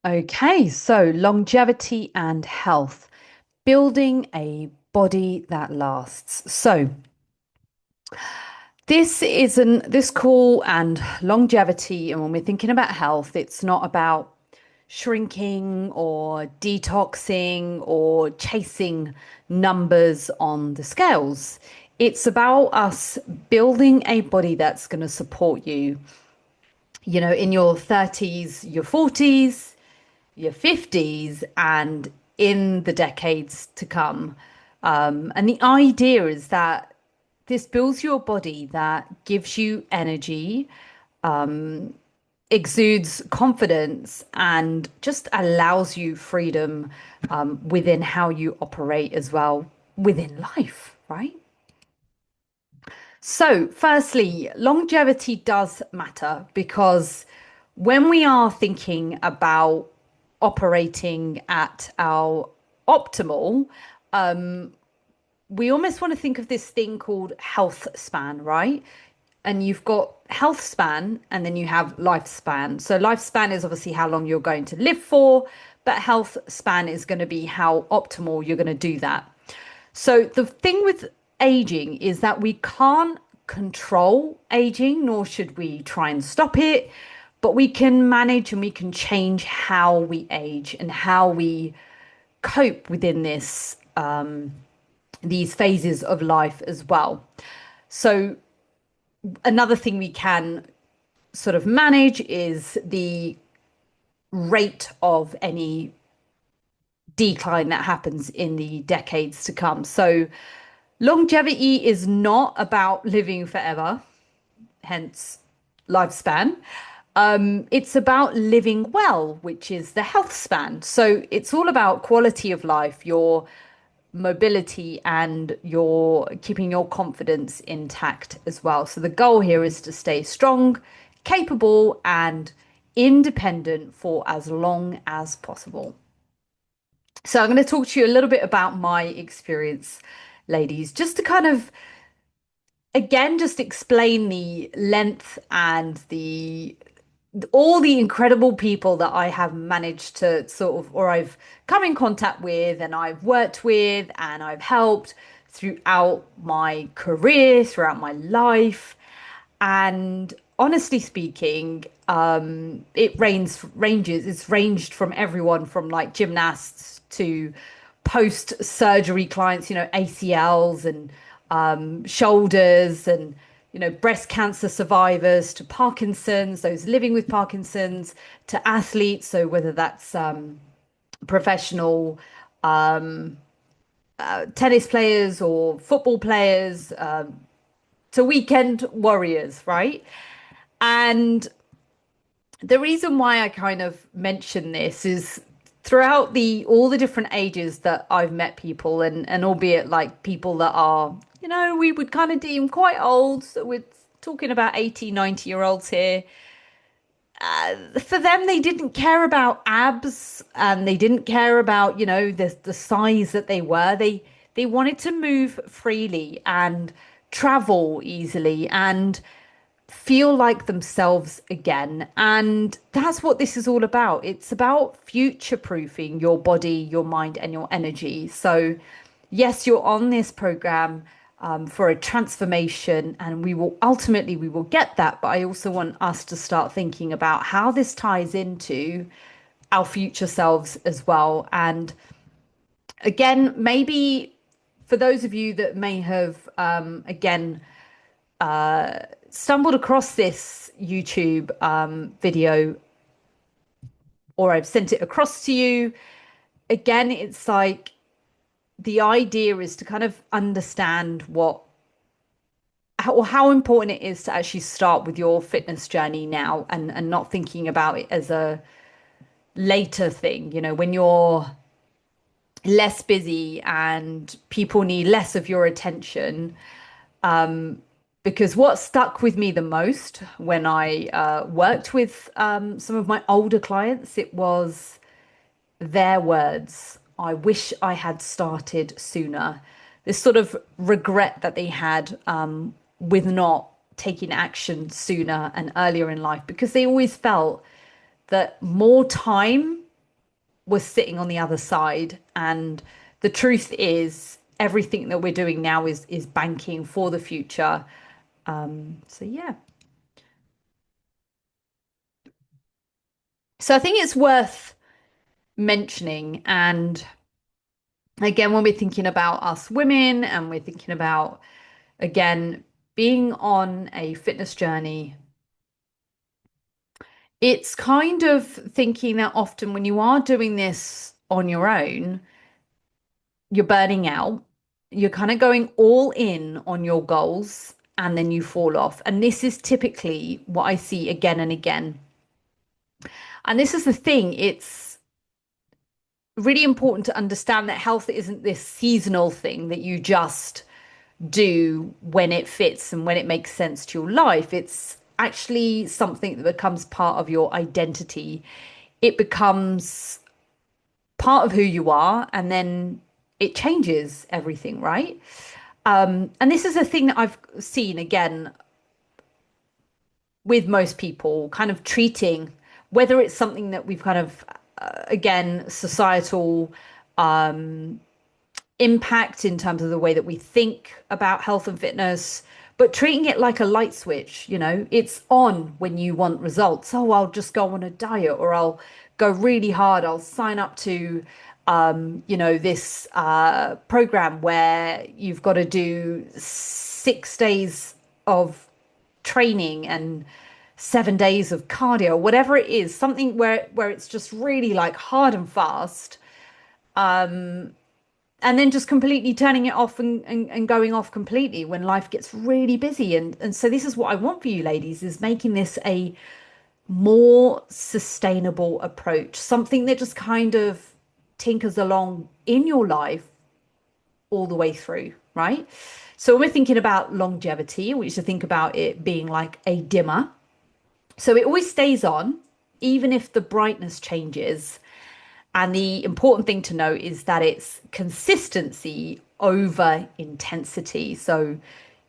Okay, so longevity and health, building a body that lasts. So this call and longevity, and when we're thinking about health, it's not about shrinking or detoxing or chasing numbers on the scales. It's about us building a body that's going to support you, in your 30s, your 40s, your 50s, and in the decades to come. And the idea is that this builds your body that gives you energy, exudes confidence, and just allows you freedom within how you operate as well within life, right? So, firstly, longevity does matter because when we are thinking about operating at our optimal, we almost want to think of this thing called health span, right? And you've got health span and then you have lifespan. So, lifespan is obviously how long you're going to live for, but health span is going to be how optimal you're going to do that. So the thing with aging is that we can't control aging, nor should we try and stop it, but we can manage and we can change how we age and how we cope within these phases of life as well. So another thing we can sort of manage is the rate of any decline that happens in the decades to come. So longevity is not about living forever, hence lifespan. It's about living well, which is the health span. So it's all about quality of life, your mobility, and your keeping your confidence intact as well. So the goal here is to stay strong, capable, and independent for as long as possible. So I'm going to talk to you a little bit about my experience, ladies, just to kind of again just explain the length and the all the incredible people that I have managed to sort of or I've come in contact with and I've worked with and I've helped throughout my career, throughout my life. And honestly speaking, it's ranged from everyone from like gymnasts to post-surgery clients, ACLs and shoulders and, breast cancer survivors to Parkinson's, those living with Parkinson's, to athletes. So whether that's professional tennis players or football players, to weekend warriors, right? And the reason why I kind of mention this is throughout the all the different ages that I've met people and albeit like people that are, we would kind of deem quite old. So we're talking about 80, 90-year olds here. For them, they didn't care about abs and they didn't care about, the size that they were. They wanted to move freely and travel easily and feel like themselves again. And that's what this is all about. It's about future proofing your body, your mind, and your energy. So, yes, you're on this program for a transformation, and we will get that. But I also want us to start thinking about how this ties into our future selves as well. And again, maybe for those of you that may have again stumbled across this YouTube video or I've sent it across to you, again, it's like the idea is to kind of understand how important it is to actually start with your fitness journey now and not thinking about it as a later thing, when you're less busy and people need less of your attention. Because what stuck with me the most when I worked with some of my older clients, it was their words. I wish I had started sooner. This sort of regret that they had with not taking action sooner and earlier in life, because they always felt that more time was sitting on the other side. And the truth is, everything that we're doing now is banking for the future. So yeah. So I think it's worth mentioning. And again, when we're thinking about us women and we're thinking about, again, being on a fitness journey, it's kind of thinking that often when you are doing this on your own, you're burning out, you're kind of going all in on your goals, and then you fall off. And this is typically what I see again and again. And this is the thing, it's really important to understand that health isn't this seasonal thing that you just do when it fits and when it makes sense to your life. It's actually something that becomes part of your identity. It becomes part of who you are, and then it changes everything, right? And this is a thing that I've seen again with most people, kind of treating whether it's something that we've kind of, again, societal impact in terms of the way that we think about health and fitness, but treating it like a light switch, it's on when you want results. Oh, I'll just go on a diet, or I'll go really hard. I'll sign up to, this program where you've got to do 6 days of training and 7 days of cardio, whatever it is, something where it's just really like hard and fast, and then just completely turning it off and going off completely when life gets really busy. And so this is what I want for you ladies, is making this a more sustainable approach, something that just kind of tinkers along in your life all the way through, right? So when we're thinking about longevity, we should think about it being like a dimmer. So it always stays on, even if the brightness changes. And the important thing to note is that it's consistency over intensity. So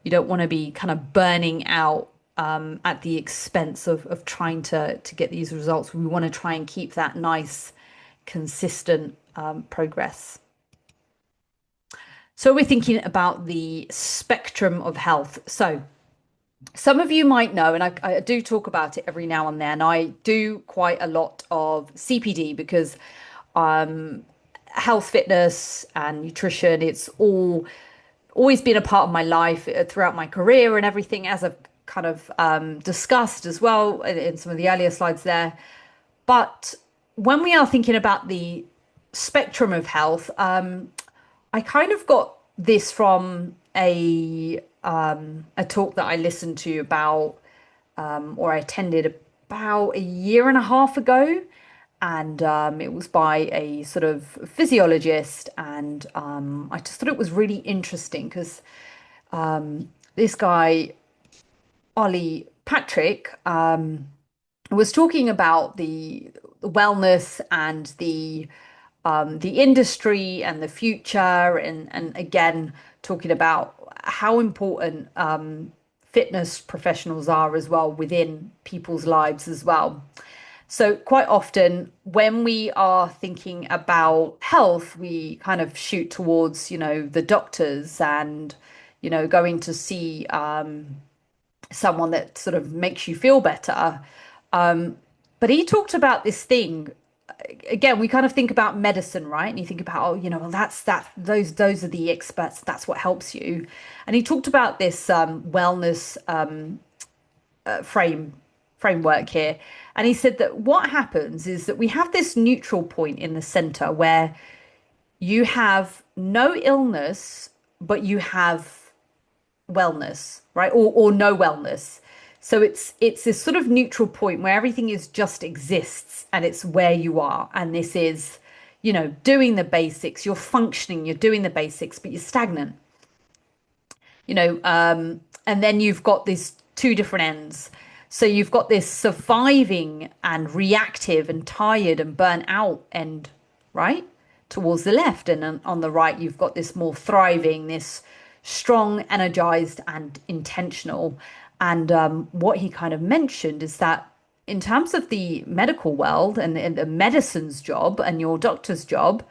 you don't want to be kind of burning out at the expense of trying to get these results. We want to try and keep that nice, consistent progress. So we're thinking about the spectrum of health. So some of you might know, and I do talk about it every now and then. I do quite a lot of CPD because health, fitness, and nutrition, it's always been a part of my life throughout my career and everything, as I've kind of discussed as well in some of the earlier slides there. But when we are thinking about the spectrum of health, I kind of got this from a talk that I listened to about, or I attended about a year and a half ago, and it was by a sort of physiologist, and I just thought it was really interesting because this guy Ollie Patrick was talking about the wellness and the industry and the future, and again talking about how important fitness professionals are as well within people's lives as well. So quite often when we are thinking about health, we kind of shoot towards, the doctors and, going to see someone that sort of makes you feel better. But he talked about this thing. Again, we kind of think about medicine, right? And you think about, oh, well, that's that. Those are the experts. That's what helps you. And he talked about this wellness framework here. And he said that what happens is that we have this neutral point in the center where you have no illness, but you have wellness, right? Or no wellness. So it's this sort of neutral point where everything is just exists, and it's where you are. And this is, doing the basics, you're functioning, you're doing the basics, but you're stagnant. And then you've got these two different ends. So you've got this surviving and reactive and tired and burnt out end, right? Towards the left. And on the right, you've got this more thriving, this strong, energized, and intentional. And what he kind of mentioned is that in terms of the medical world and the medicine's job and your doctor's job,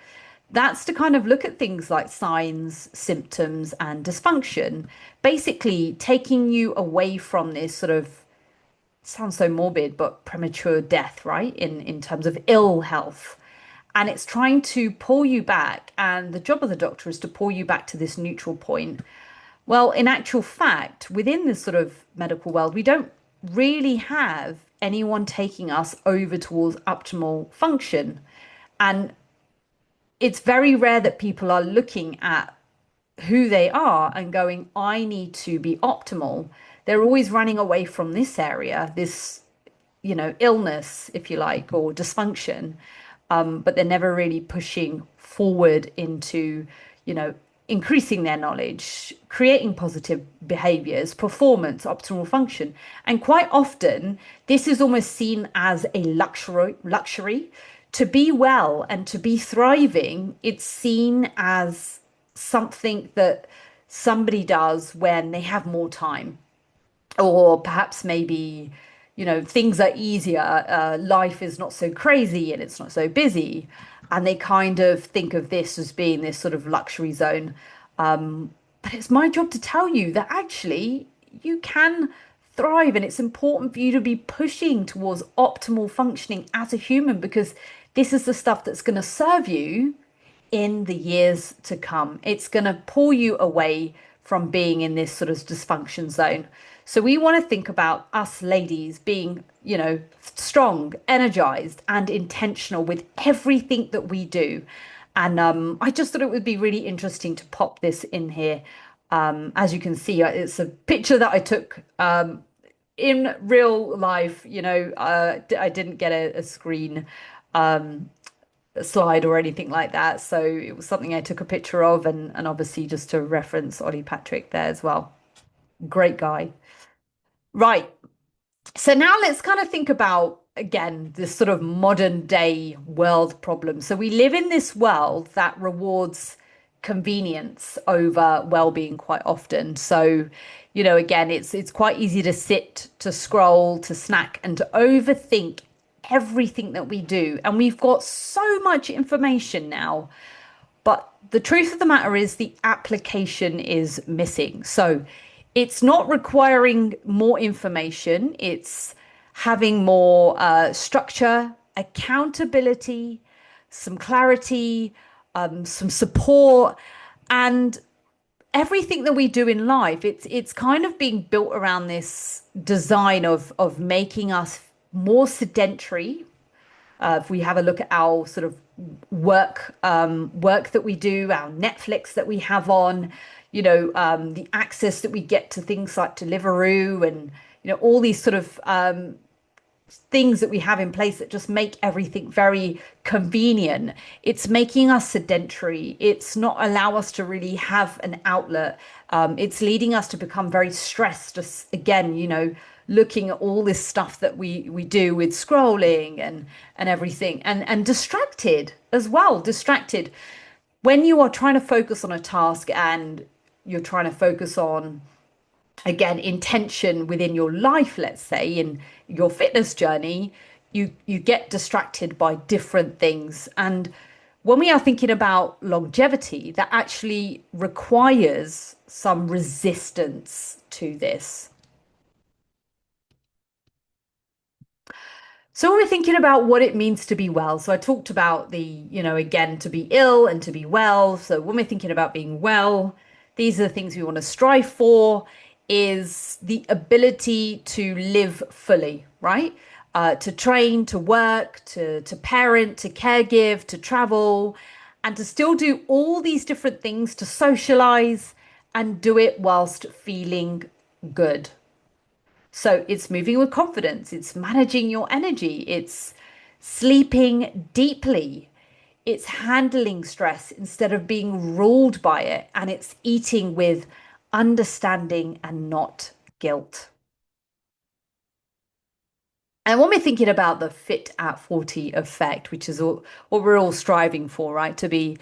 that's to kind of look at things like signs, symptoms, and dysfunction, basically taking you away from this sort of, sounds so morbid, but premature death, right? In terms of ill health. And it's trying to pull you back. And the job of the doctor is to pull you back to this neutral point. Well, in actual fact, within this sort of medical world, we don't really have anyone taking us over towards optimal function. And it's very rare that people are looking at who they are and going, I need to be optimal. They're always running away from this area, this, illness, if you like, or dysfunction. But they're never really pushing forward into, you know, increasing their knowledge, creating positive behaviors, performance, optimal function. And quite often, this is almost seen as a luxury. To be well and to be thriving, it's seen as something that somebody does when they have more time, or perhaps maybe, things are easier, life is not so crazy and it's not so busy, and they kind of think of this as being this sort of luxury zone. But it's my job to tell you that actually you can thrive, and it's important for you to be pushing towards optimal functioning as a human, because this is the stuff that's going to serve you in the years to come. It's going to pull you away from being in this sort of dysfunction zone. So we want to think about us ladies being, strong, energized, and intentional with everything that we do. And I just thought it would be really interesting to pop this in here. As you can see, it's a picture that I took in real life. I didn't get a screen slide or anything like that. So it was something I took a picture of, and obviously just to reference Ollie Patrick there as well. Great guy. Right. So now let's kind of think about, again, this sort of modern day world problem. So we live in this world that rewards convenience over well-being quite often. So, again, it's quite easy to sit, to scroll, to snack, and to overthink everything that we do. And we've got so much information now. But the truth of the matter is the application is missing. So it's not requiring more information, it's having more structure, accountability, some clarity, some support, and everything that we do in life. It's kind of being built around this design of making us more sedentary. If we have a look at our sort of work that we do, our Netflix that we have on, the access that we get to things like Deliveroo, and all these sort of things that we have in place that just make everything very convenient. It's making us sedentary. It's not allow us to really have an outlet. It's leading us to become very stressed. Just again, looking at all this stuff that we do with scrolling and everything, and distracted as well. Distracted when you are trying to focus on a task, and you're trying to focus on, again, intention within your life, let's say in your fitness journey, you get distracted by different things. And when we are thinking about longevity, that actually requires some resistance to this. So when we're thinking about what it means to be well, so I talked about the, again, to be ill and to be well. So when we're thinking about being well, these are the things we want to strive for, is the ability to live fully, right? To train, to work, to parent, to caregive, to travel, and to still do all these different things, to socialize and do it whilst feeling good. So it's moving with confidence, it's managing your energy, it's sleeping deeply, it's handling stress instead of being ruled by it, and it's eating with understanding and not guilt. And when we're thinking about the fit at 40 effect, which is all, what we're all striving for, right? To be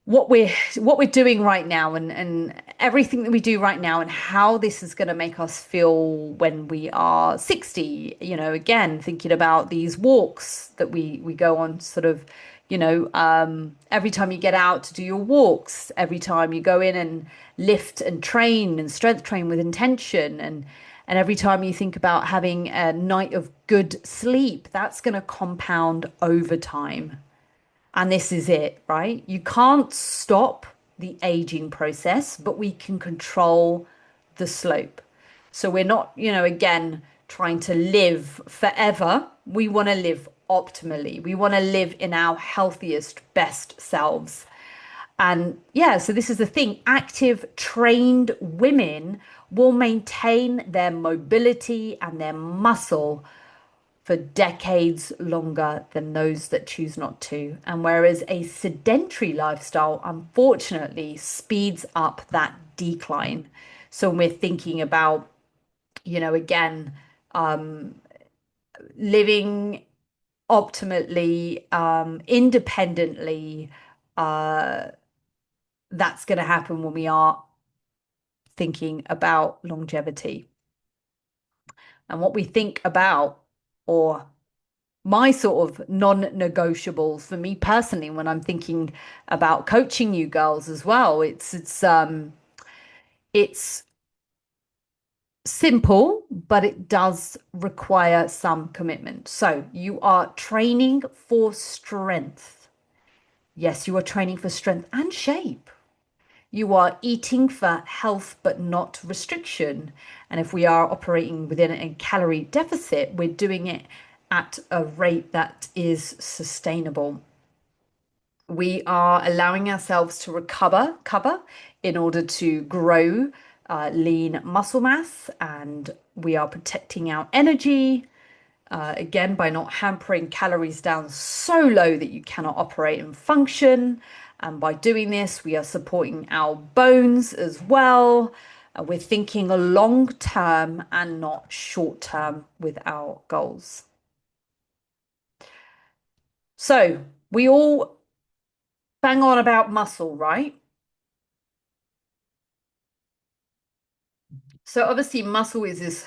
what we're doing right now, and everything that we do right now, and how this is going to make us feel when we are 60. Again, thinking about these walks that we go on, sort of, every time you get out to do your walks, every time you go in and lift and train and strength train with intention, and every time you think about having a night of good sleep, that's going to compound over time. And this is it, right? You can't stop the aging process, but we can control the slope. So we're not, again, trying to live forever. We want to live optimally. We want to live in our healthiest, best selves. And yeah, so this is the thing. Active, trained women will maintain their mobility and their muscle for decades longer than those that choose not to. And whereas a sedentary lifestyle, unfortunately, speeds up that decline. So when we're thinking about, again, living optimally, independently, that's going to happen when we are thinking about longevity. And what we think about, or my sort of non-negotiables for me personally when I'm thinking about coaching you girls as well. It's simple, but it does require some commitment. So you are training for strength. Yes, you are training for strength and shape. You are eating for health but not restriction. And if we are operating within a calorie deficit, we're doing it at a rate that is sustainable. We are allowing ourselves to cover in order to grow lean muscle mass, and we are protecting our energy again by not hampering calories down so low that you cannot operate and function. And by doing this, we are supporting our bones as well. We're thinking long term and not short term with our goals. So we all bang on about muscle, right? So obviously muscle is this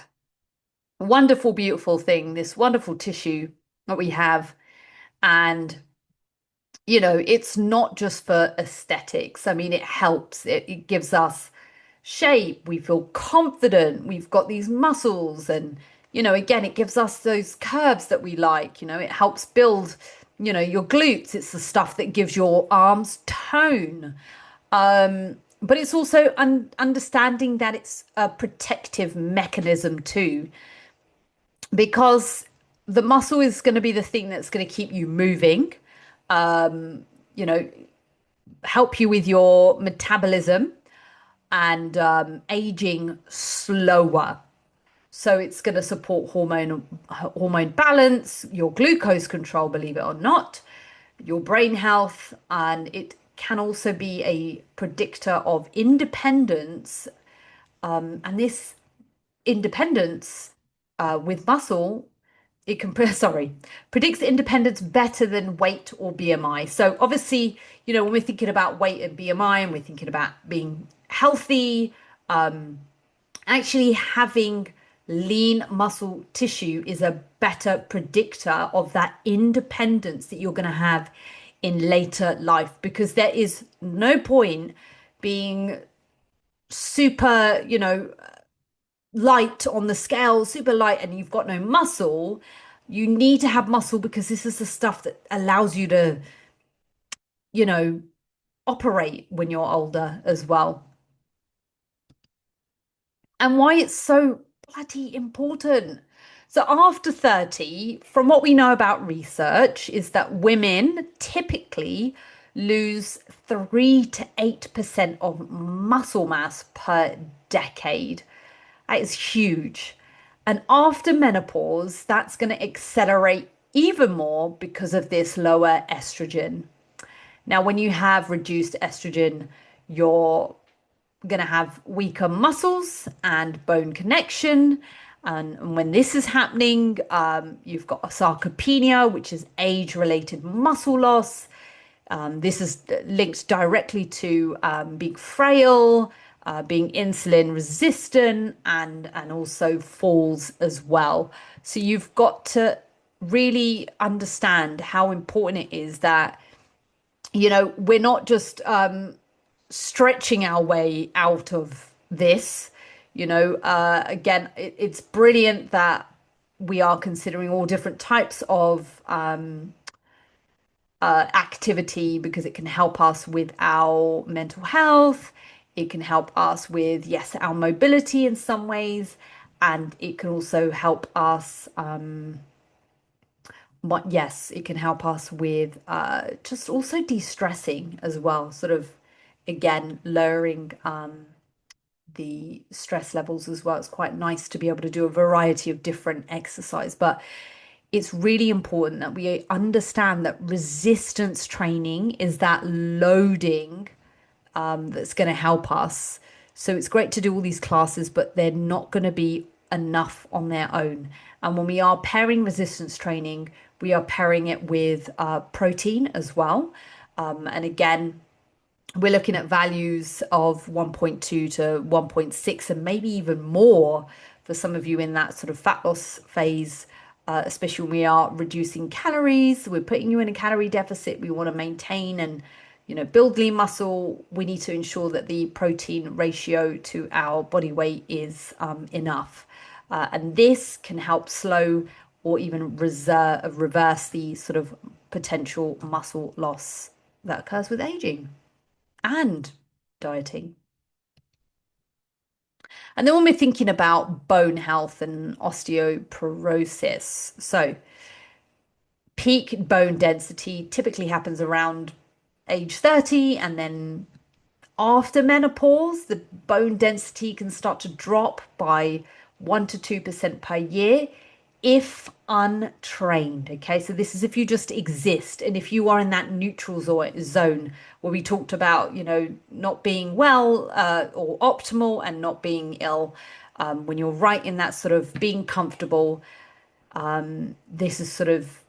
wonderful, beautiful thing, this wonderful tissue that we have. And, it's not just for aesthetics. I mean, it helps. It gives us shape. We feel confident. We've got these muscles. And, again, it gives us those curves that we like. It helps build, your glutes. It's the stuff that gives your arms tone. But it's also understanding that it's a protective mechanism too, because the muscle is going to be the thing that's going to keep you moving, you know, help you with your metabolism and aging slower. So it's going to support hormone balance, your glucose control, believe it or not, your brain health, and it can also be a predictor of independence. And this independence with muscle, it can sorry, predicts independence better than weight or BMI. So obviously, when we're thinking about weight and BMI, and we're thinking about being healthy, actually having lean muscle tissue is a better predictor of that independence that you're going to have in later life, because there is no point being super, light on the scale, super light, and you've got no muscle. You need to have muscle because this is the stuff that allows you to, you know, operate when you're older as well. And why it's so bloody important. So after 30, from what we know about research, is that women typically lose 3 to 8% of muscle mass per decade. That is huge. And after menopause, that's going to accelerate even more because of this lower estrogen. Now, when you have reduced estrogen, you're going to have weaker muscles and bone connection. And when this is happening, you've got sarcopenia, which is age related muscle loss. This is linked directly to being frail, being insulin resistant, and also falls as well. So you've got to really understand how important it is that, we're not just stretching our way out of this. Again, it's brilliant that we are considering all different types of activity because it can help us with our mental health. It can help us with, yes, our mobility in some ways. And it can also help us, but yes, it can help us with just also de-stressing as well, sort of, again, lowering the stress levels as well. It's quite nice to be able to do a variety of different exercise, but it's really important that we understand that resistance training is that loading that's going to help us. So it's great to do all these classes, but they're not going to be enough on their own. And when we are pairing resistance training, we are pairing it with protein as well. And again, we're looking at values of 1.2 to 1.6 and maybe even more for some of you in that sort of fat loss phase, especially when we are reducing calories. We're putting you in a calorie deficit. We want to maintain and build lean muscle. We need to ensure that the protein ratio to our body weight is enough. And this can help slow or even reverse the sort of potential muscle loss that occurs with aging and dieting. And then when we're thinking about bone health and osteoporosis, so peak bone density typically happens around age 30, and then after menopause, the bone density can start to drop by 1 to 2% per year if untrained. Okay, so this is if you just exist and if you are in that neutral zone where we talked about, not being well or optimal and not being ill. When you're right in that sort of being comfortable, this is sort of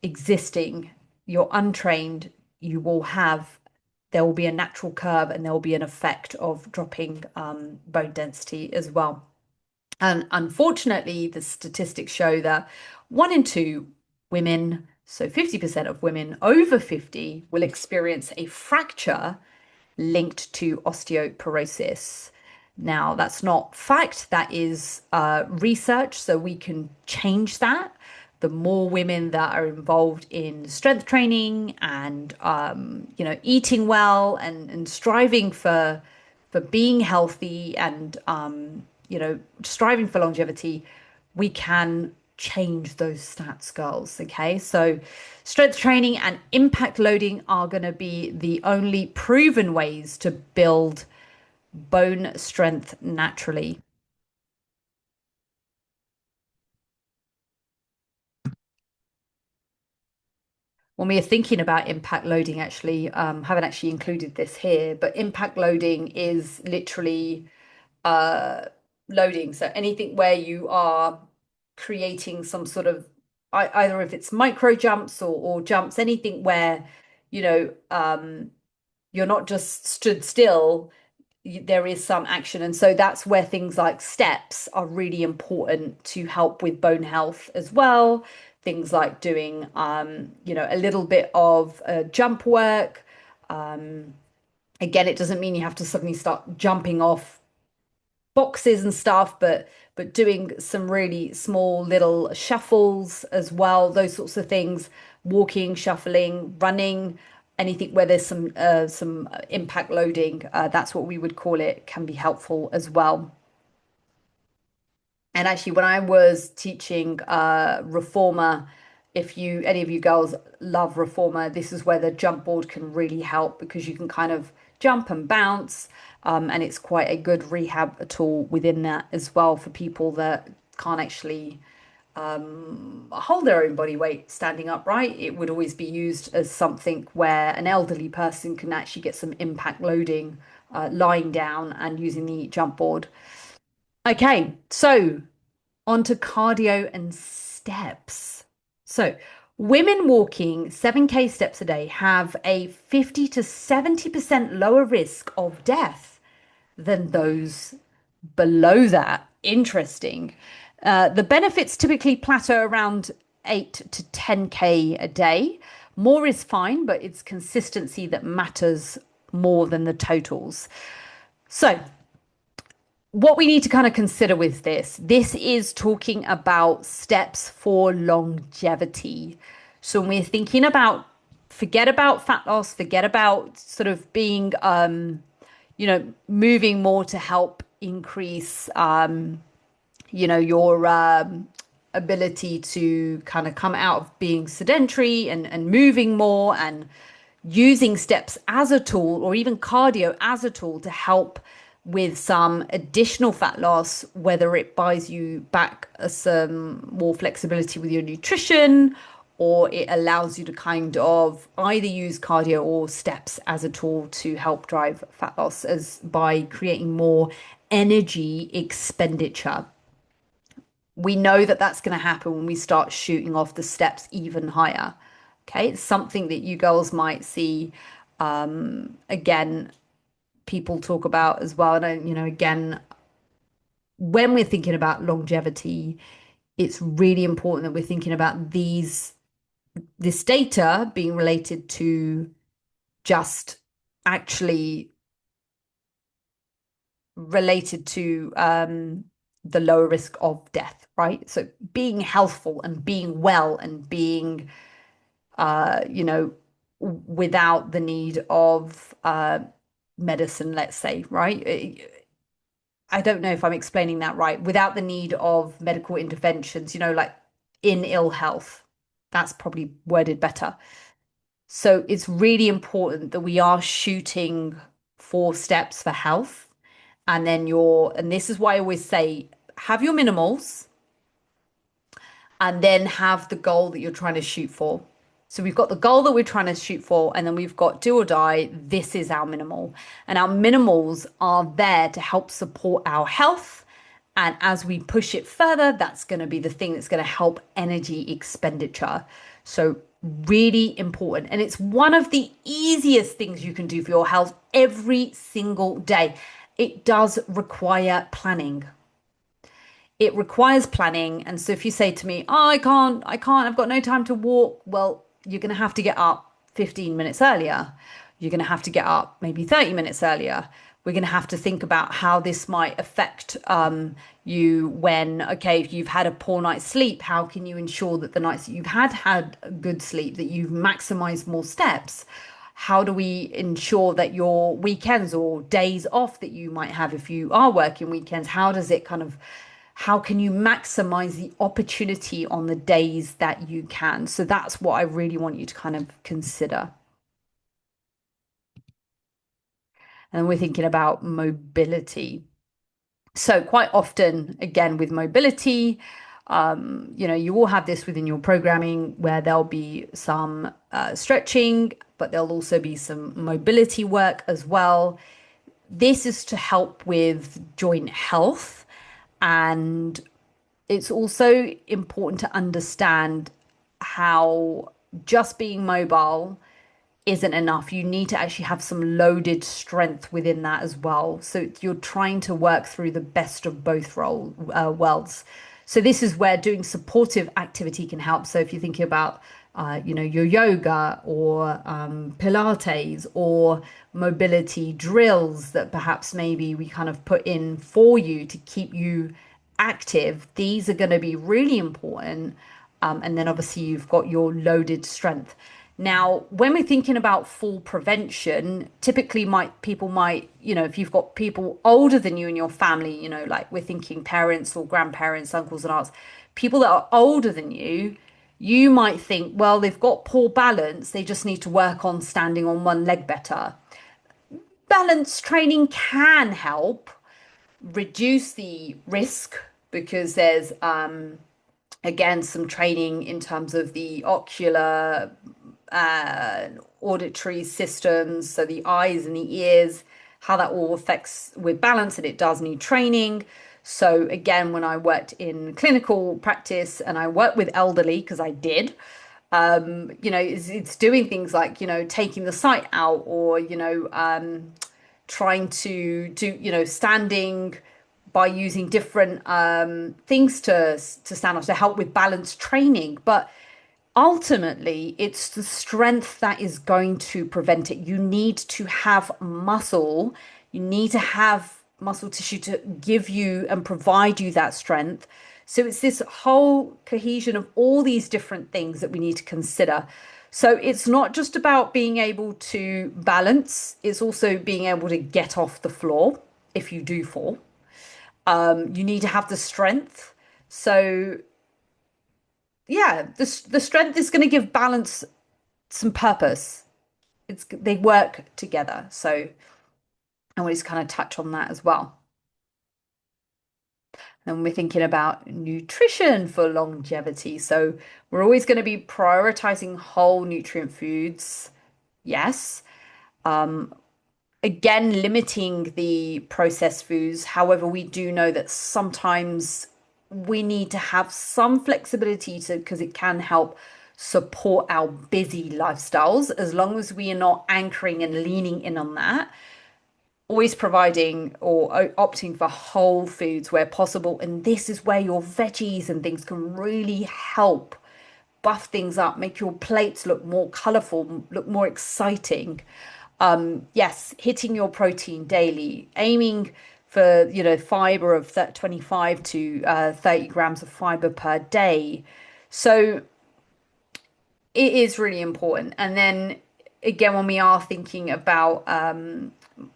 existing. You're untrained, you will have there will be a natural curve and there will be an effect of dropping bone density as well. And unfortunately, the statistics show that 1 in 2 women, so 50% of women over 50, will experience a fracture linked to osteoporosis. Now, that's not fact, that is research, so we can change that. The more women that are involved in strength training and eating well and striving for being healthy and striving for longevity, we can change those stats, girls. Okay, so strength training and impact loading are going to be the only proven ways to build bone strength naturally. When we are thinking about impact loading, actually, haven't actually included this here, but impact loading is literally uh, loading. So anything where you are creating some sort of either if it's micro jumps or jumps, anything where you know you're not just stood still, there is some action. And so that's where things like steps are really important to help with bone health as well. Things like doing, a little bit of jump work. Again, it doesn't mean you have to suddenly start jumping off boxes and stuff, but doing some really small little shuffles as well, those sorts of things, walking, shuffling, running, anything where there's some impact loading, that's what we would call it, can be helpful as well. And actually, when I was teaching reformer, if you any of you girls love reformer, this is where the jump board can really help because you can kind of jump and bounce, and it's quite a good rehab tool within that as well for people that can't actually hold their own body weight standing upright. It would always be used as something where an elderly person can actually get some impact loading lying down and using the jump board. Okay, so on to cardio and steps. So, Women walking 7K steps a day have a 50 to 70% lower risk of death than those below that. Interesting. The benefits typically plateau around 8 to 10K a day. More is fine, but it's consistency that matters more than the totals. So, what we need to kind of consider with this is talking about steps for longevity. So when we're thinking about, forget about fat loss, forget about sort of being moving more to help increase your ability to kind of come out of being sedentary and moving more and using steps as a tool or even cardio as a tool to help with some additional fat loss, whether it buys you back some more flexibility with your nutrition or it allows you to kind of either use cardio or steps as a tool to help drive fat loss as by creating more energy expenditure. We know that that's going to happen when we start shooting off the steps even higher. Okay, it's something that you girls might see again, people talk about as well. And again, when we're thinking about longevity, it's really important that we're thinking about this data being related to just actually related to the lower risk of death, right? So being healthful and being well and being, without the need of medicine, let's say, right? I don't know if I'm explaining that right. Without the need of medical interventions, like in ill health. That's probably worded better. So it's really important that we are shooting for steps for health. And this is why I always say, have your minimals and then have the goal that you're trying to shoot for. So we've got the goal that we're trying to shoot for, and then we've got do or die. This is our minimal. And our minimals are there to help support our health. And as we push it further, that's going to be the thing that's going to help energy expenditure. So, really important. And it's one of the easiest things you can do for your health every single day. It does require planning. It requires planning. And so if you say to me, oh, I've got no time to walk. Well, you're going to have to get up 15 minutes earlier. You're going to have to get up maybe 30 minutes earlier. We're going to have to think about how this might affect you when, okay, if you've had a poor night's sleep, how can you ensure that the nights that you've had good sleep, that you've maximized more steps? How do we ensure that your weekends or days off that you might have if you are working weekends, how can you maximize the opportunity on the days that you can? So that's what I really want you to kind of consider. And we're thinking about mobility. So quite often, again, with mobility, you all have this within your programming where there'll be some stretching, but there'll also be some mobility work as well. This is to help with joint health, and it's also important to understand how just being mobile isn't enough. You need to actually have some loaded strength within that as well. So you're trying to work through the best of both worlds. So this is where doing supportive activity can help. So if you're thinking about, your yoga or Pilates or mobility drills that perhaps maybe we kind of put in for you to keep you active, these are going to be really important. And then obviously you've got your loaded strength. Now, when we're thinking about fall prevention, typically people might, if you've got people older than you in your family, like we're thinking parents or grandparents, uncles and aunts, people that are older than you might think, well, they've got poor balance. They just need to work on standing on one leg better. Balance training can help reduce the risk because there's, again, some training in terms of the ocular auditory systems, so the eyes and the ears, how that all affects with balance, and it does need training. So again, when I worked in clinical practice and I worked with elderly, because I did, It's doing things like, taking the site out, or, trying to do, standing by using different things to stand on to help with balance training. But ultimately, it's the strength that is going to prevent it. You need to have muscle. You need to have muscle tissue to give you and provide you that strength. So it's this whole cohesion of all these different things that we need to consider. So it's not just about being able to balance, it's also being able to get off the floor if you do fall. You need to have the strength. So yeah, the strength is going to give balance some purpose. They work together. So I want to kind of touch on that as well. And we're thinking about nutrition for longevity. So we're always going to be prioritizing whole nutrient foods. Yes. Again, limiting the processed foods. However, we do know that sometimes we need to have some flexibility to, because it can help support our busy lifestyles, as long as we are not anchoring and leaning in on that. Always providing or opting for whole foods where possible. And this is where your veggies and things can really help buff things up, make your plates look more colorful, look more exciting. Yes, hitting your protein daily, aiming for, fiber of 25 to 30 grams of fiber per day. So it is really important. And then again, when we are thinking about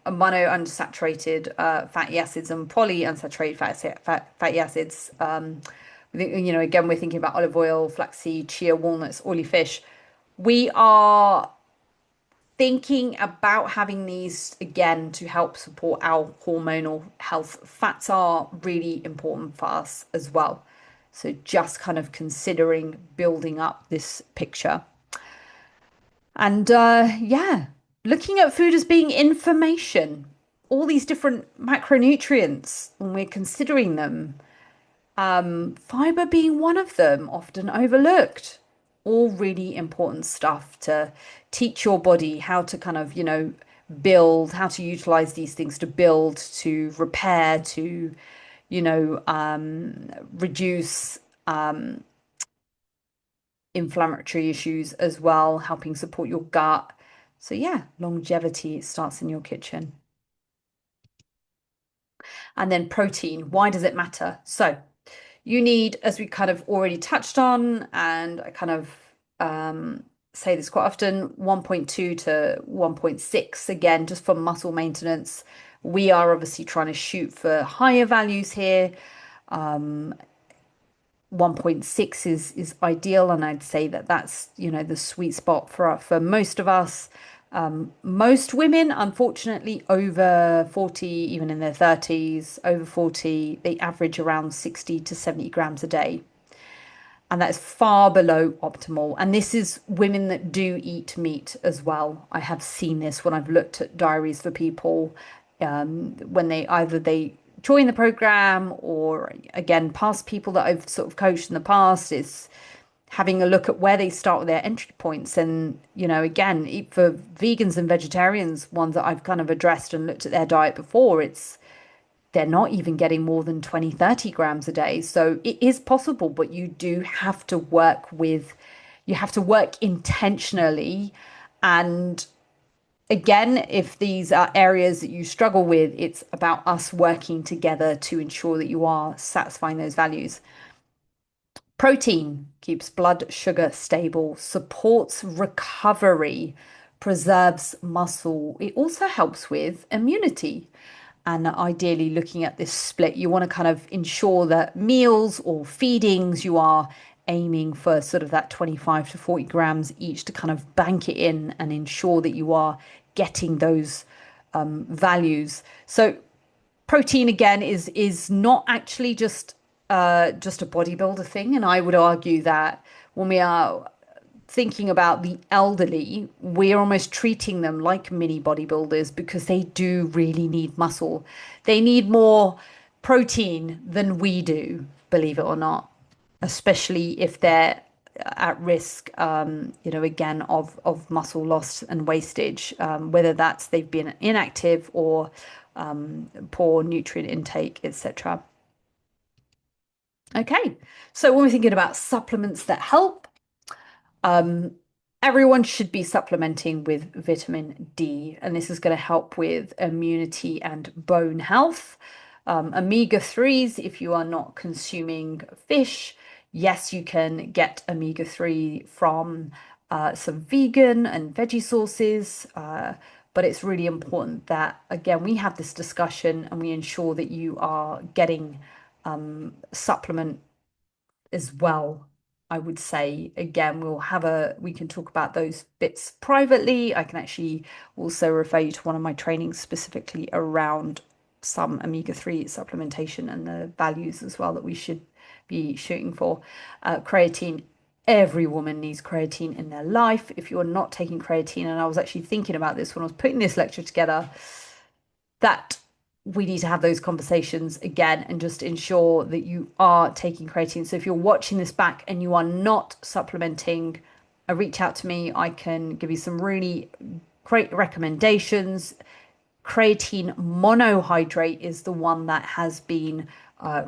monounsaturated fatty acids and polyunsaturated fatty acids, again, we're thinking about olive oil, flaxseed, chia, walnuts, oily fish. We are thinking about having these again to help support our hormonal health. Fats are really important for us as well. So just kind of considering building up this picture. And yeah, looking at food as being information, all these different macronutrients when we're considering them, fiber being one of them, often overlooked. All really important stuff to teach your body how to kind of, build, how to utilize these things to build, to repair, to, reduce inflammatory issues as well, helping support your gut. So yeah, longevity starts in your kitchen. And then protein, why does it matter? So you need, as we kind of already touched on, and I kind of say this quite often, 1.2 to 1.6, again, just for muscle maintenance. We are obviously trying to shoot for higher values here. 1.6 is ideal, and I'd say that that's, the sweet spot for most of us. Most women, unfortunately, over 40, even in their 30s, over 40, they average around 60 to 70 grams a day. And that is far below optimal. And this is women that do eat meat as well. I have seen this when I've looked at diaries for people, when they join the program, or again, past people that I've sort of coached in the past, is having a look at where they start with their entry points. And, again, for vegans and vegetarians, ones that I've kind of addressed and looked at their diet before, they're not even getting more than 20, 30 grams a day. So it is possible, but you do have to you have to work intentionally. And again, if these are areas that you struggle with, it's about us working together to ensure that you are satisfying those values. Protein keeps blood sugar stable, supports recovery, preserves muscle. It also helps with immunity. And ideally, looking at this split, you want to kind of ensure that meals or feedings, you are aiming for sort of that 25 to 40 grams each, to kind of bank it in and ensure that you are getting those values. So protein again is not actually just a bodybuilder thing. And I would argue that when we are thinking about the elderly, we're almost treating them like mini bodybuilders, because they do really need muscle. They need more protein than we do, believe it or not, especially if they're at risk, again, of muscle loss and wastage, whether that's they've been inactive or poor nutrient intake, etc. Okay, so when we're thinking about supplements that help, everyone should be supplementing with vitamin D, and this is going to help with immunity and bone health. Omega 3s, if you are not consuming fish, yes, you can get omega 3 from some vegan and veggie sources. But it's really important that, again, we have this discussion and we ensure that you are getting supplement as well. I would say, again, we can talk about those bits privately. I can actually also refer you to one of my trainings specifically around some omega 3 supplementation and the values as well that we should be shooting for. Creatine, every woman needs creatine in their life. If you're not taking creatine, and I was actually thinking about this when I was putting this lecture together, that we need to have those conversations again and just ensure that you are taking creatine. So if you're watching this back and you are not supplementing, reach out to me. I can give you some really great recommendations. Creatine monohydrate is the one that has been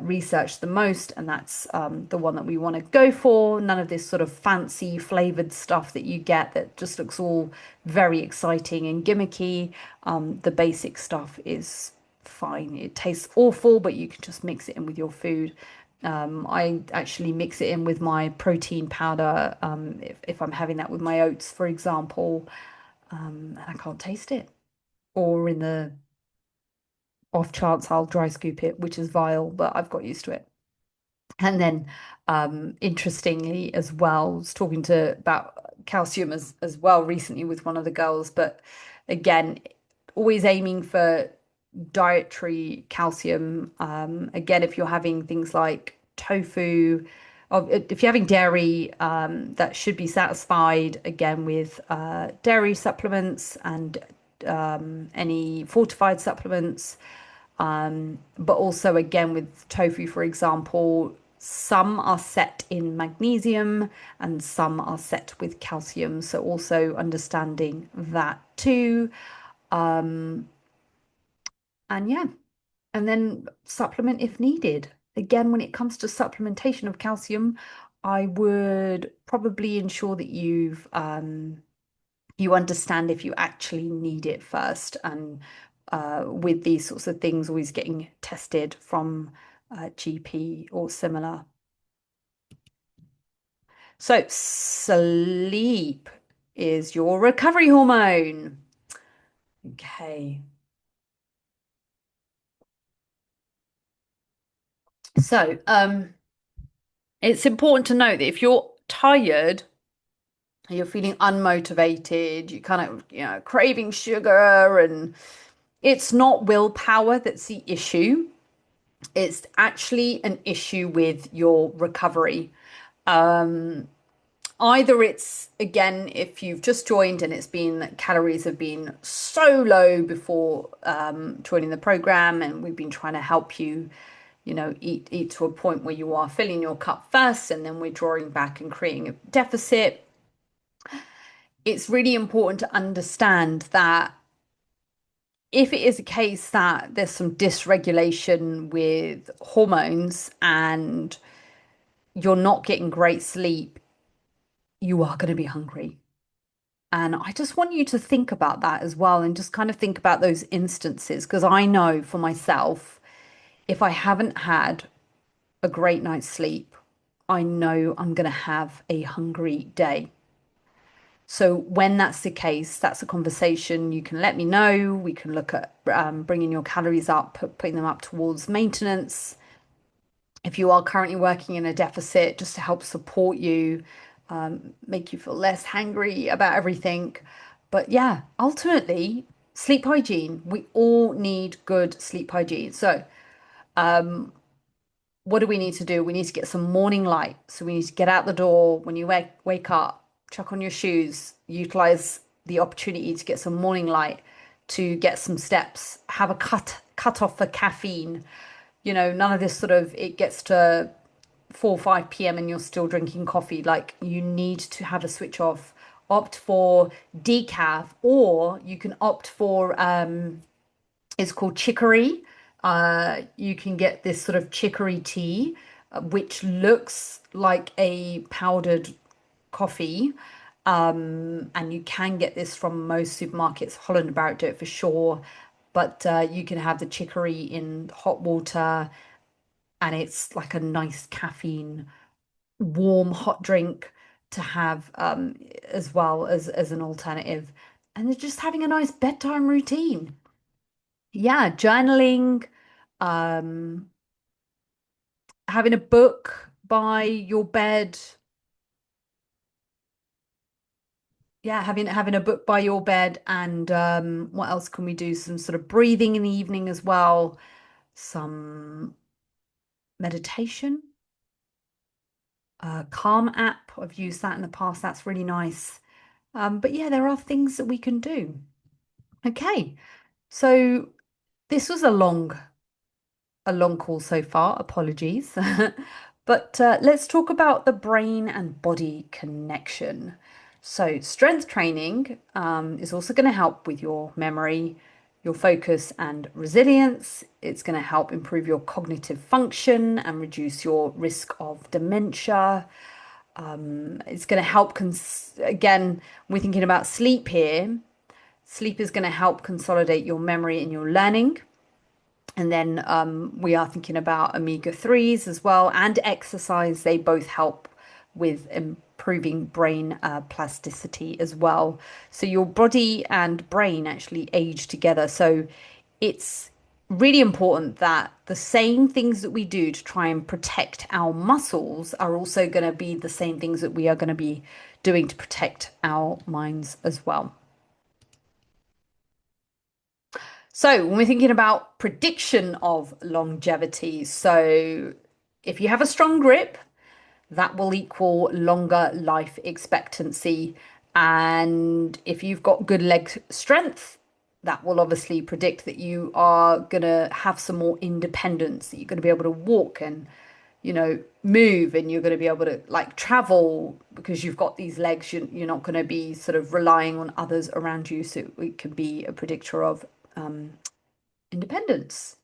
researched the most, and that's the one that we want to go for. None of this sort of fancy flavored stuff that you get that just looks all very exciting and gimmicky. The basic stuff is fine. It tastes awful, but you can just mix it in with your food. I actually mix it in with my protein powder if I'm having that with my oats, for example, and I can't taste it. Or in the off chance I'll dry scoop it, which is vile, but I've got used to it. And then, interestingly, as well, I was talking to about calcium as well recently with one of the girls, but again, always aiming for dietary calcium. Again, if you're having things like tofu, or if you're having dairy, that should be satisfied again with dairy supplements and any fortified supplements. But also, again, with tofu, for example, some are set in magnesium and some are set with calcium. So, also understanding that too. And yeah, and then supplement if needed. Again, when it comes to supplementation of calcium, I would probably ensure that you understand if you actually need it first. And with these sorts of things, always getting tested from GP or similar. So, sleep is your recovery hormone. Okay. So, it's important to note that if you're tired, you're feeling unmotivated, you kind of, craving sugar, and it's not willpower that's the issue. It's actually an issue with your recovery. Either it's, again, if you've just joined and it's been calories have been so low before joining the program, and we've been trying to help you, eat to a point where you are filling your cup first, and then we're drawing back and creating a deficit. It's really important to understand that if it is a case that there's some dysregulation with hormones and you're not getting great sleep, you are going to be hungry. And I just want you to think about that as well and just kind of think about those instances, because I know for myself, if I haven't had a great night's sleep, I know I'm going to have a hungry day. So when that's the case, that's a conversation you can let me know. We can look at bringing your calories up, putting them up towards maintenance. If you are currently working in a deficit, just to help support you, make you feel less hangry about everything. But yeah, ultimately, sleep hygiene. We all need good sleep hygiene. So what do we need to do? We need to get some morning light. So we need to get out the door when you wake up, chuck on your shoes, utilize the opportunity to get some morning light, to get some steps, have a cut off for caffeine. None of this sort of it gets to 4 or 5 p.m. and you're still drinking coffee, like you need to have a switch off. Opt for decaf, or you can opt for it's called chicory. You can get this sort of chicory tea, which looks like a powdered coffee. And you can get this from most supermarkets. Holland and Barrett do it for sure. But you can have the chicory in hot water, and it's like a nice caffeine, warm, hot drink to have as well as an alternative. And they're just having a nice bedtime routine. Yeah, journaling, um, having a book by your bed. Yeah, having a book by your bed, and what else can we do? Some sort of breathing in the evening as well, some meditation, Calm app. I've used that in the past. That's really nice. But yeah, there are things that we can do. Okay, so this was a long call so far. Apologies. But let's talk about the brain and body connection. So, strength training is also going to help with your memory, your focus, and resilience. It's going to help improve your cognitive function and reduce your risk of dementia. It's going to help, again, we're thinking about sleep here. Sleep is going to help consolidate your memory and your learning. And then we are thinking about omega-3s as well, and exercise. They both help with improving brain plasticity as well. So your body and brain actually age together. So it's really important that the same things that we do to try and protect our muscles are also going to be the same things that we are going to be doing to protect our minds as well. So, when we're thinking about prediction of longevity, so if you have a strong grip, that will equal longer life expectancy. And if you've got good leg strength, that will obviously predict that you are going to have some more independence, that you're going to be able to walk and, move, and you're going to be able to like travel because you've got these legs. You're not going to be sort of relying on others around you. So it can be a predictor of independence,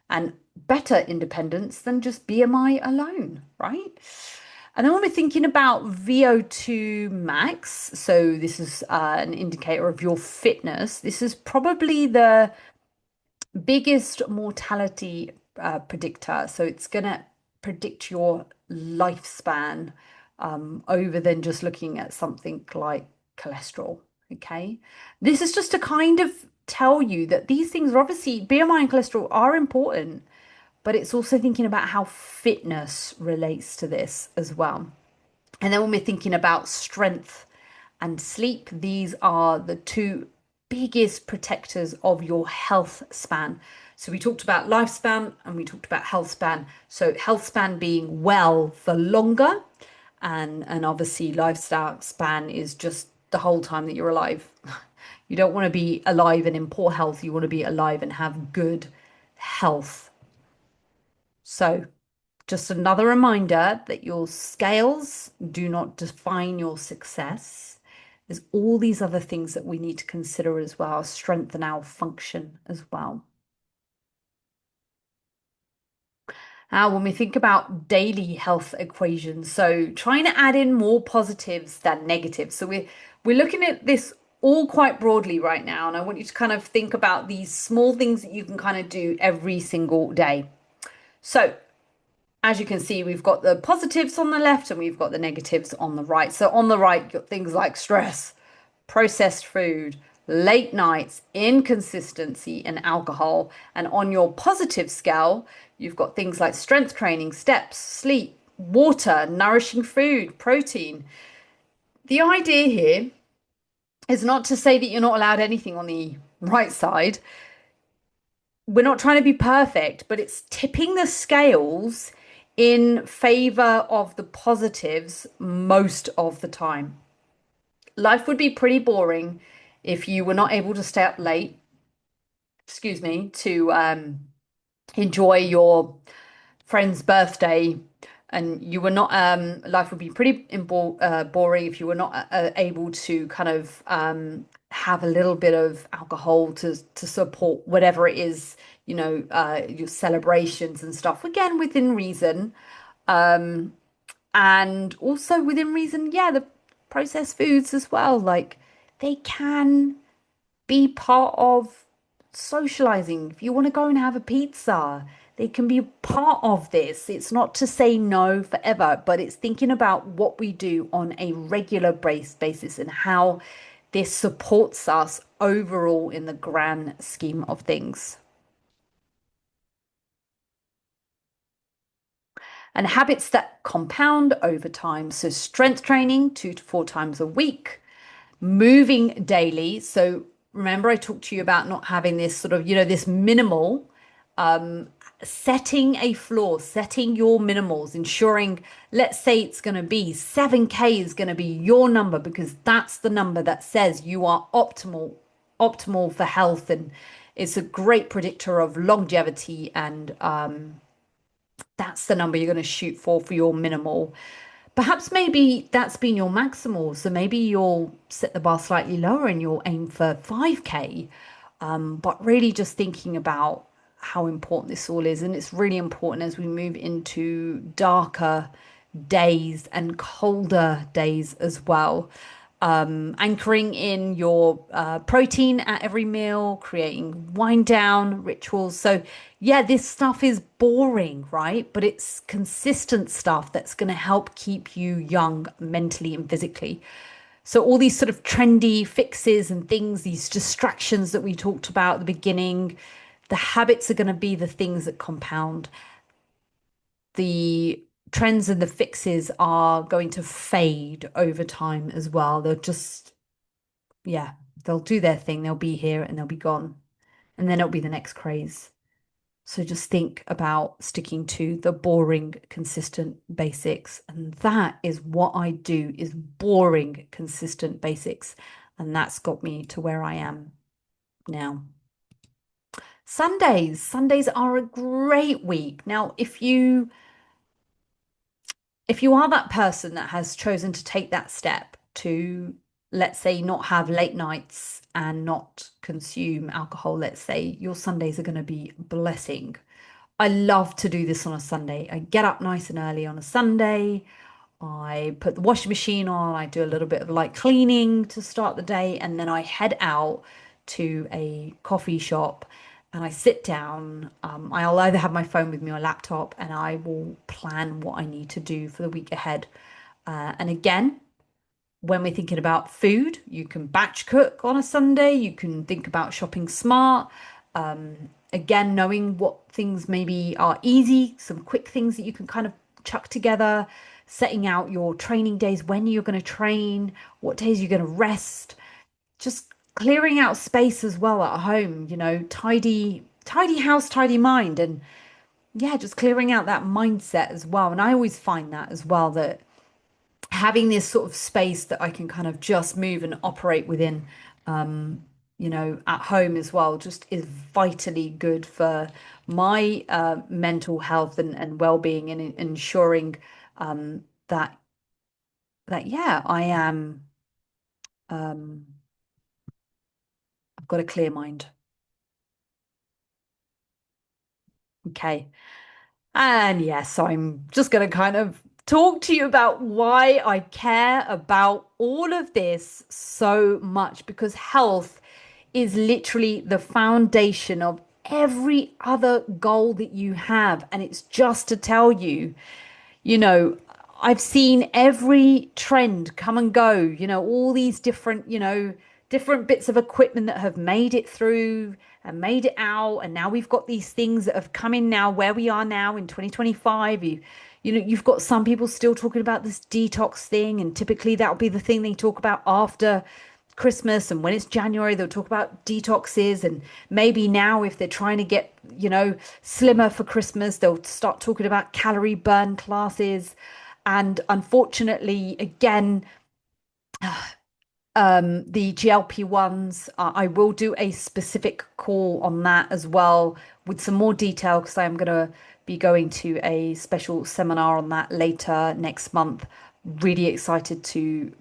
and better independence than just BMI alone, right? And then when we're thinking about VO2 max, so this is an indicator of your fitness. This is probably the biggest mortality predictor. So it's going to predict your lifespan over than just looking at something like cholesterol. Okay. This is just to kind of tell you that these things are obviously, BMI and cholesterol are important, but it's also thinking about how fitness relates to this as well. And then when we're thinking about strength and sleep, these are the two biggest protectors of your health span. So we talked about lifespan and we talked about health span. So health span being well for longer, and obviously lifestyle span is just the whole time that you're alive. You don't want to be alive and in poor health. You want to be alive and have good health. So just another reminder that your scales do not define your success. There's all these other things that we need to consider as well, strengthen our function as well. Now, when we think about daily health equations, so trying to add in more positives than negatives. So we're looking at this all quite broadly right now, and I want you to kind of think about these small things that you can kind of do every single day. So as you can see, we've got the positives on the left and we've got the negatives on the right. So on the right, you've got things like stress, processed food, late nights, inconsistency, and alcohol. And on your positive scale, you've got things like strength training, steps, sleep, water, nourishing food, protein. The idea here is not to say that you're not allowed anything on the right side. We're not trying to be perfect, but it's tipping the scales in favor of the positives most of the time. Life would be pretty boring if you were not able to stay up late, excuse me, to enjoy your friend's birthday, and you were not, life would be pretty boring if you were not able to kind of have a little bit of alcohol to support whatever it is, your celebrations and stuff. Again, within reason. And also within reason, yeah, the processed foods as well. Like they can be part of socializing. If you want to go and have a pizza, they can be part of this. It's not to say no forever, but it's thinking about what we do on a regular basis and how this supports us overall in the grand scheme of things. And habits that compound over time. So, strength training 2 to 4 times a week, moving daily. So, remember, I talked to you about not having this sort of, this minimal, setting a floor, setting your minimals, ensuring, let's say it's going to be 7K is going to be your number because that's the number that says you are optimal for health, and it's a great predictor of longevity, and that's the number you're going to shoot for your minimal. Perhaps maybe that's been your maximal, so maybe you'll set the bar slightly lower and you'll aim for 5K. But really just thinking about how important this all is. And it's really important as we move into darker days and colder days as well. Anchoring in your protein at every meal, creating wind down rituals. So, yeah, this stuff is boring, right? But it's consistent stuff that's going to help keep you young mentally and physically. So, all these sort of trendy fixes and things, these distractions that we talked about at the beginning, the habits are going to be the things that compound. The trends and the fixes are going to fade over time as well. They'll just, yeah, they'll do their thing. They'll be here and they'll be gone. And then it'll be the next craze. So just think about sticking to the boring, consistent basics. And that is what I do is boring, consistent basics. And that's got me to where I am now. Sundays are a great week. Now, if you are that person that has chosen to take that step to, let's say, not have late nights and not consume alcohol, let's say, your Sundays are going to be a blessing. I love to do this on a Sunday. I get up nice and early on a Sunday. I put the washing machine on, I do a little bit of light cleaning to start the day, and then I head out to a coffee shop and I sit down. I'll either have my phone with me or laptop, and I will plan what I need to do for the week ahead. And again, when we're thinking about food, you can batch cook on a Sunday, you can think about shopping smart. Again, knowing what things maybe are easy, some quick things that you can kind of chuck together, setting out your training days, when you're going to train, what days you're going to rest, just clearing out space as well at home, tidy house, tidy mind. And yeah, just clearing out that mindset as well. And I always find that as well, that having this sort of space that I can kind of just move and operate within, at home as well, just is vitally good for my mental health and well-being, and ensuring that yeah, I am um, I've got a clear mind. Okay. And yes, I'm just going to kind of talk to you about why I care about all of this so much, because health is literally the foundation of every other goal that you have. And it's just to tell you, you know, I've seen every trend come and go, all these different, different bits of equipment that have made it through and made it out. And now we've got these things that have come in now where we are now in 2025. You've got some people still talking about this detox thing. And typically that'll be the thing they talk about after Christmas, and when it's January, they'll talk about detoxes. And maybe now, if they're trying to get, slimmer for Christmas, they'll start talking about calorie burn classes. And unfortunately, again, the GLP ones, I will do a specific call on that as well with some more detail, because I am going to be going to a special seminar on that later next month. Really excited to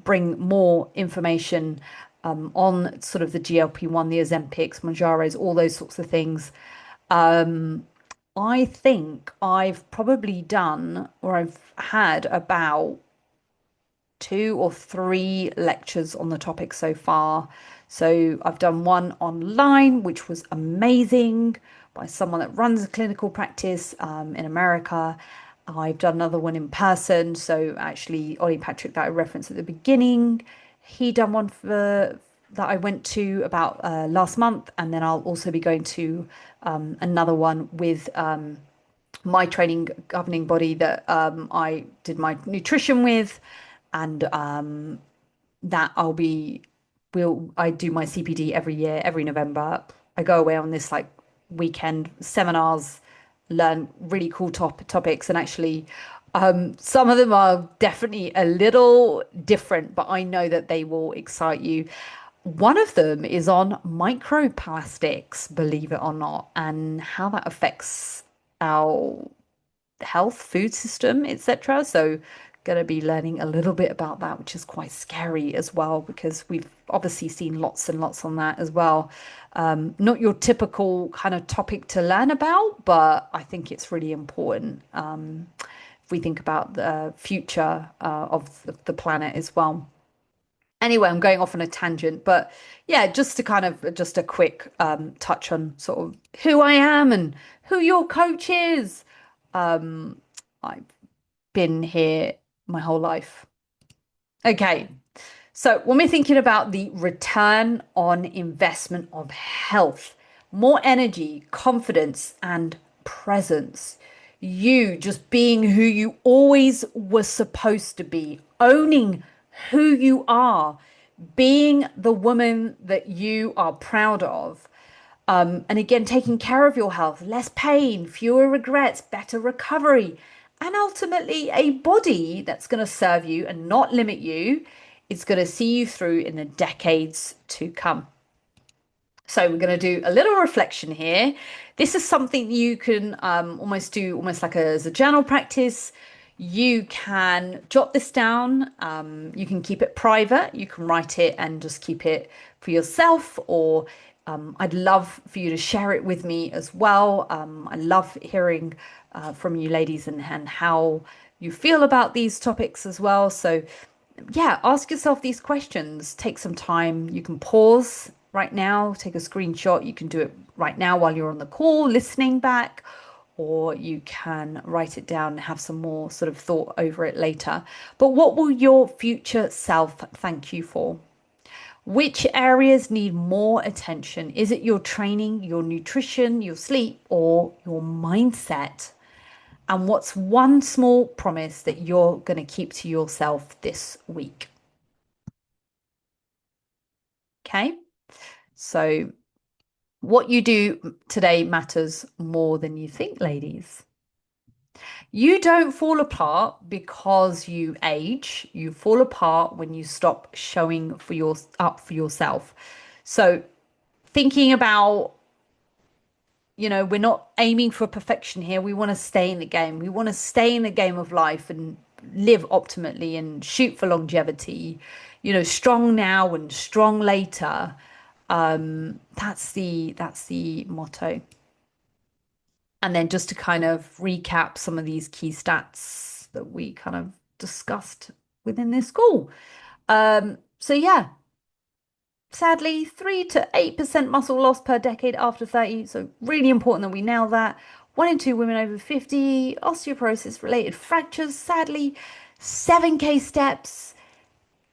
bring more information on sort of the GLP-1, the Ozempics, Mounjaros, all those sorts of things. I think I've probably done, or I've had about 2 or 3 lectures on the topic so far. So I've done one online, which was amazing, by someone that runs a clinical practice in America. I've done another one in person. So actually, Ollie Patrick, that I referenced at the beginning, he done one for that I went to about last month, and then I'll also be going to another one with my training governing body that I did my nutrition with, and that I do my CPD every year, every November. I go away on this like weekend seminars, learn really cool topics, and actually, some of them are definitely a little different, but I know that they will excite you. One of them is on microplastics, believe it or not, and how that affects our health, food system, etc. So, going to be learning a little bit about that, which is quite scary as well, because we've obviously seen lots and lots on that as well. Not your typical kind of topic to learn about, but I think it's really important if we think about the future of the planet as well. Anyway, I'm going off on a tangent, but yeah, just to kind of just a quick touch on sort of who I am and who your coach is. I've been here my whole life. Okay, so when we're thinking about the return on investment of health, more energy, confidence, and presence, you just being who you always were supposed to be, owning who you are, being the woman that you are proud of. And again, taking care of your health, less pain, fewer regrets, better recovery, and ultimately a body that's going to serve you and not limit you. It's going to see you through in the decades to come. So we're going to do a little reflection here. This is something you can almost do, almost like as a journal practice. You can jot this down. You can keep it private. You can write it and just keep it for yourself, or I'd love for you to share it with me as well. I love hearing from you ladies, and how you feel about these topics as well. So yeah, ask yourself these questions. Take some time. You can pause right now, take a screenshot. You can do it right now while you're on the call, listening back, or you can write it down and have some more sort of thought over it later. But what will your future self thank you for? Which areas need more attention? Is it your training, your nutrition, your sleep, or your mindset? And what's one small promise that you're going to keep to yourself this week? Okay. So, what you do today matters more than you think, ladies. You don't fall apart because you age. You fall apart when you stop showing up for yourself. So, thinking about, we're not aiming for perfection here. We want to stay in the game. We want to stay in the game of life and live optimally and shoot for longevity, strong now and strong later. That's the motto. And then just to kind of recap some of these key stats that we kind of discussed within this call. So yeah, sadly, 3 to 8% muscle loss per decade after 30. So really important that we nail that. 1 in 2 women over 50, osteoporosis related fractures, sadly, 7K steps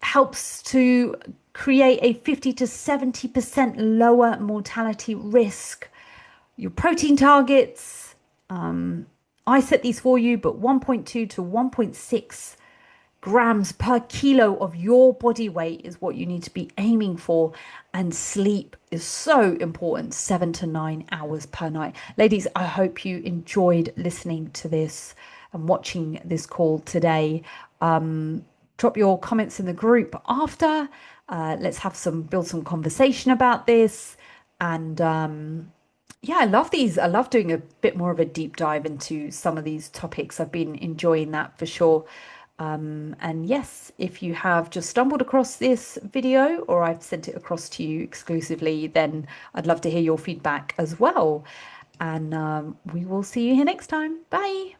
helps to create a 50 to 70% lower mortality risk. Your protein targets, I set these for you, but 1.2 to 1.6 grams per kilo of your body weight is what you need to be aiming for. And sleep is so important, 7 to 9 hours per night. Ladies, I hope you enjoyed listening to this and watching this call today. Drop your comments in the group after. Let's build some conversation about this. And Yeah, I love these. I love doing a bit more of a deep dive into some of these topics. I've been enjoying that for sure. And yes, if you have just stumbled across this video or I've sent it across to you exclusively, then I'd love to hear your feedback as well. And we will see you here next time. Bye.